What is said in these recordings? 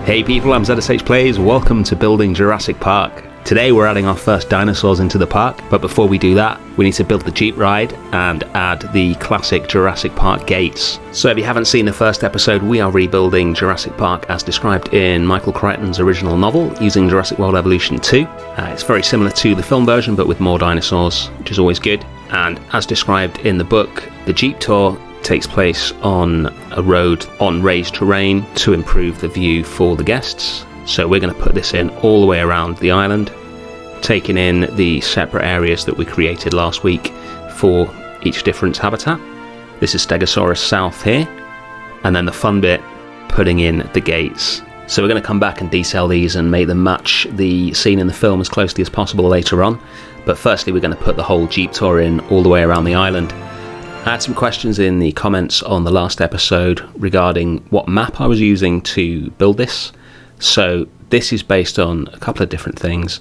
Hey people, I'm ZSH Plays, welcome to building Jurassic Park. Today we're adding our first dinosaurs into the park, but before we do that, we need to build the Jeep ride and add the classic Jurassic Park gates. So if you haven't seen the first episode, we are rebuilding Jurassic Park as described in Michael Crichton's original novel using Jurassic World Evolution 2. It's very similar to the film version but with more dinosaurs, which is always good. And as described in the book, the Jeep tour takes place on a road on raised terrain to improve the view for the guests. So we're going to put this in all the way around the island, taking in the separate areas that we created last week for each different habitat. This is Stegosaurus South here, and then the fun bit, putting in the gates. So we're going to come back and detail these and make them match the scene in the film as closely as possible later on. But firstly, we're going to put the whole Jeep tour in all the way around the island. I had some questions in the comments on the last episode regarding what map I was using to build this. So this is based on a couple of different things.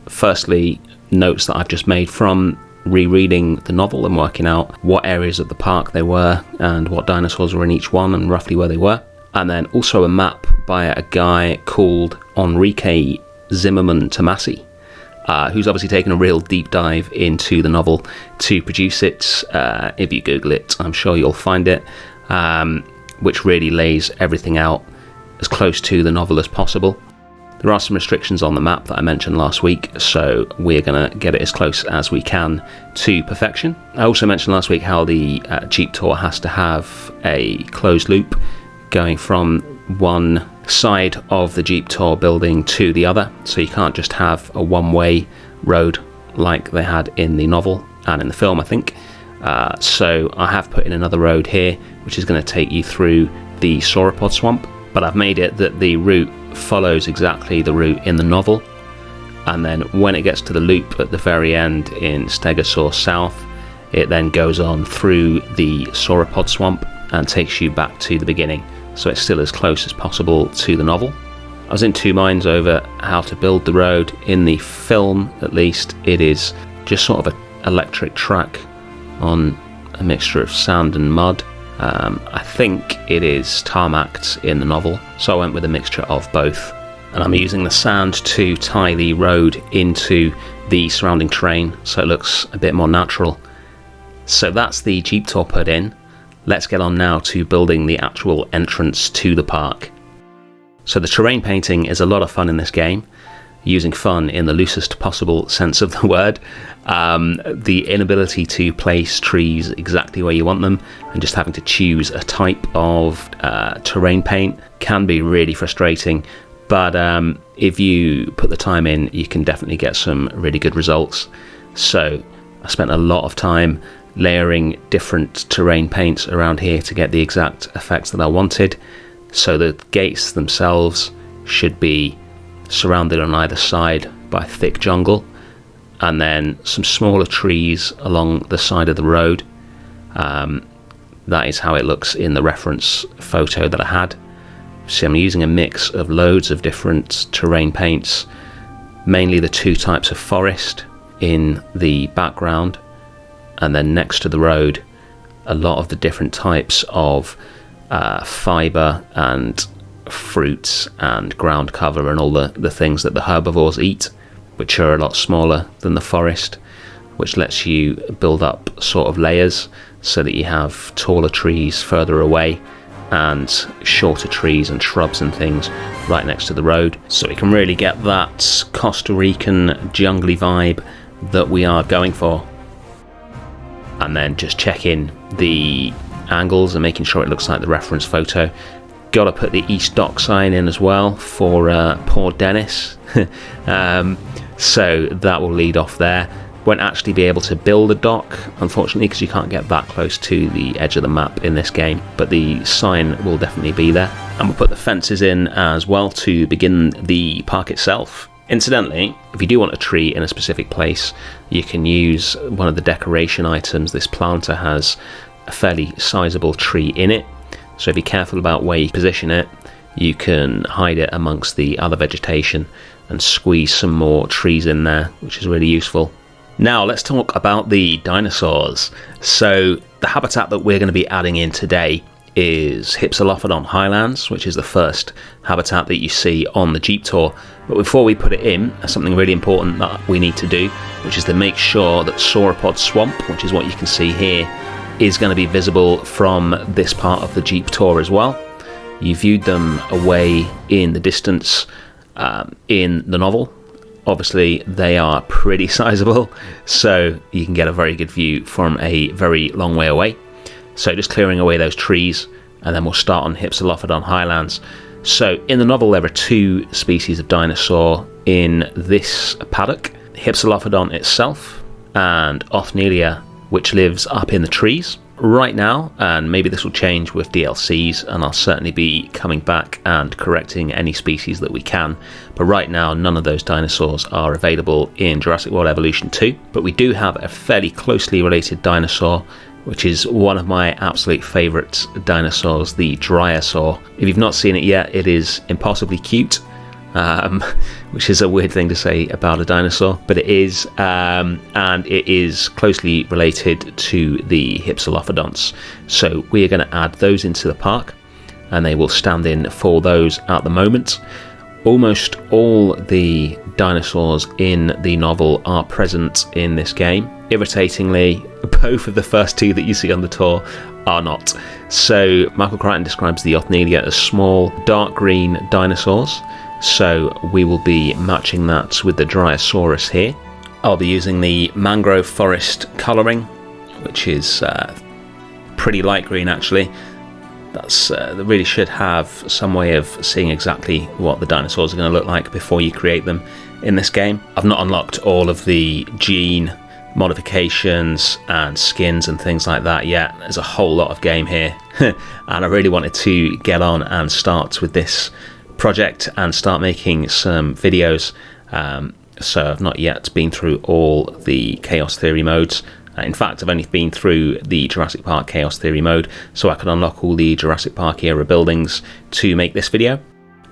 Firstly, notes that I've just made from rereading the novel and working out what areas of the park they were and what dinosaurs were in each one and roughly where they were. And then also a map by a guy called Henrique Zimmermann Tomassi, who's obviously taken a real deep dive into the novel to produce it. If you Google it, I'm sure you'll find it, which really lays everything out as close to the novel as possible. There are some restrictions on the map that I mentioned last week, so we're going to get it as close as we can to perfection. I also mentioned last week how the Jeep tour has to have a closed loop going from one side of the Jeep tour building to the other, so you can't just have a one-way road like they had in the novel and in the film, I think. So I have put in another road here which is going to take you through the sauropod swamp, but I've made it that the route follows exactly the route in the novel, and then when it gets to the loop at the very end in Stegosaurus South, it then goes on through the sauropod swamp and takes you back to the beginning. So it's still as close as possible to the novel. I was in two minds over how to build the road. In the film, at least, it is just sort of an electric track on a mixture of sand and mud. I think it is tarmacked in the novel, so I went with a mixture of both. And I'm using the sand to tie the road into the surrounding terrain, so it looks a bit more natural. So that's the Jeep tour put in. Let's get on now to building the actual entrance to the park. So the terrain painting is a lot of fun in this game, using fun in the loosest possible sense of the word. The inability to place trees exactly where you want them and just having to choose a type of terrain paint can be really frustrating, but if you put the time in, you can definitely get some really good results. So I spent a lot of time layering different terrain paints around here to get the exact effects that I wanted. So the gates themselves should be surrounded on either side by thick jungle, and then some smaller trees along the side of the road. That is how it looks in the reference photo that I had. So I'm using a mix of loads of different terrain paints, mainly the two types of forest in the background, and then next to the road a lot of the different types of fibre and fruits and ground cover and all the things that the herbivores eat, which are a lot smaller than the forest, which lets you build up sort of layers so that you have taller trees further away and shorter trees and shrubs and things right next to the road, so we can really get that Costa Rican jungly vibe that we are going for. And then just checking the angles and making sure it looks like the reference photo. Got to put the East Dock sign in as well for poor Dennis. So that will lead off there. Won't actually be able to build a dock, unfortunately, because you can't get that close to the edge of the map in this game, but the sign will definitely be there. And we'll put the fences in as well to begin the park itself. Incidentally, if you do want a tree in a specific place, you can use one of the decoration items. This planter has a fairly sizable tree in it, so be careful about where you position it. You can hide it amongst the other vegetation and squeeze some more trees in there, which is really useful. Now let's talk about the dinosaurs. So the habitat that we're going to be adding in today is Hypsilophodont Highlands, which is the first habitat that you see on the Jeep tour. But before we put it in, something really important that we need to do, which is to make sure that Sauropod Swamp, which is what you can see here, is going to be visible from this part of the Jeep tour as well. You viewed them away in the distance in the novel. Obviously they are pretty sizable, so you can get a very good view from a very long way away. So just clearing away those trees, and then we'll start on Hypsilophodont Highlands. So in the novel there are two species of dinosaur in this paddock, Hypsilophodont itself and Othnielia, which lives up in the trees. Right now, and maybe this will change with DLCs, and I'll certainly be coming back and correcting any species that we can, but right now none of those dinosaurs are available in Jurassic World Evolution 2. But we do have a fairly closely related dinosaur, which is one of my absolute favourite dinosaurs, the Dryosaur. If you've not seen it yet, it is impossibly cute, which is a weird thing to say about a dinosaur, but it is, and it is closely related to the Hypsilophodonts. So we are going to add those into the park, and they will stand in for those at the moment. Almost all the dinosaurs in the novel are present in this game. Irritatingly, both of the first two that you see on the tour are not. So Michael Crichton describes the Othnielia as small, dark green dinosaurs. So we will be matching that with the Dryosaurus here. I'll be using the mangrove forest colouring, which is pretty light green actually. They really should have some way of seeing exactly what the dinosaurs are going to look like before you create them in this game. I've not unlocked all of the gene modifications and skins and things like that yet. There's a whole lot of game here and I really wanted to get on and start with this project and start making some videos, so I've not yet been through all the Chaos Theory modes. In fact, I've only been through the Jurassic Park Chaos Theory mode, so I can unlock all the Jurassic Park era buildings to make this video.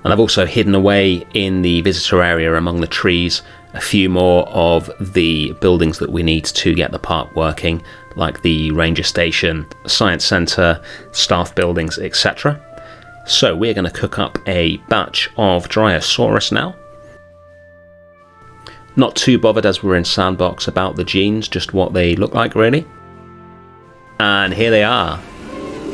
And I've also hidden away in the visitor area among the trees a few more of the buildings that we need to get the park working, like the ranger station, science centre, staff buildings, etc. So we're going to cook up a batch of Dryosaurus now. Not too bothered as we're in Sandbox about the genes, just what they look like really. And here they are.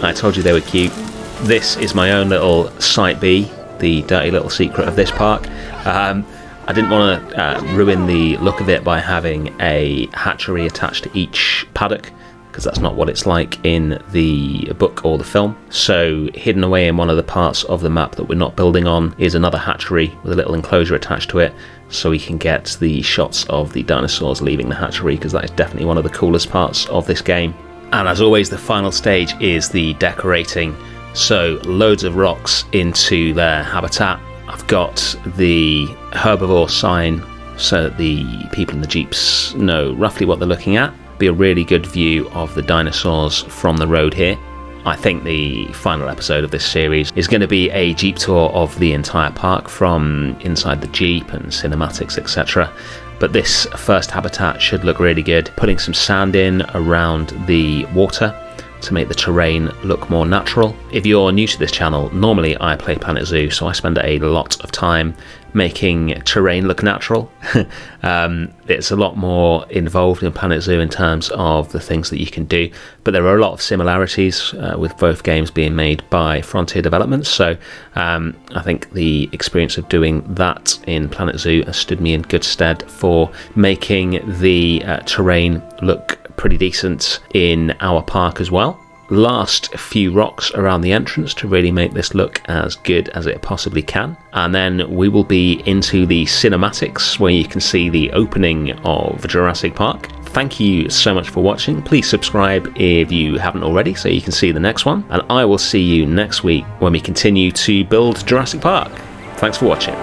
I told you they were cute. This is my own little Site B, the dirty little secret of this park. I didn't want to ruin the look of it by having a hatchery attached to each paddock, because that's not what it's like in the book or the film. So hidden away in one of the parts of the map that we're not building on is another hatchery with a little enclosure attached to it, so we can get the shots of the dinosaurs leaving the hatchery, because that is definitely one of the coolest parts of this game. And as always, the final stage is the decorating. So loads of rocks into their habitat. I've got the herbivore sign so that the people in the Jeeps know roughly what they're looking at. Be a really good view of the dinosaurs from the road here. I think the final episode of this series is going to be a Jeep tour of the entire park from inside the Jeep and cinematics, etc. But this first habitat should look really good. Putting some sand in around the water to make the terrain look more natural. If you're new to this channel, normally I play Planet Zoo, so I spend a lot of time making terrain look natural. It's a lot more involved in Planet Zoo in terms of the things that you can do, but there are a lot of similarities with both games being made by Frontier Developments, so I think the experience of doing that in Planet Zoo has stood me in good stead for making the terrain look pretty decent in our park as well. Last few rocks around the entrance to really make this look as good as it possibly can, and then we will be into the cinematics where you can see the opening of Jurassic Park. Thank you so much for watching. Please subscribe if you haven't already so you can see the next one, and I will see you next week when we continue to build Jurassic Park. Thanks for watching.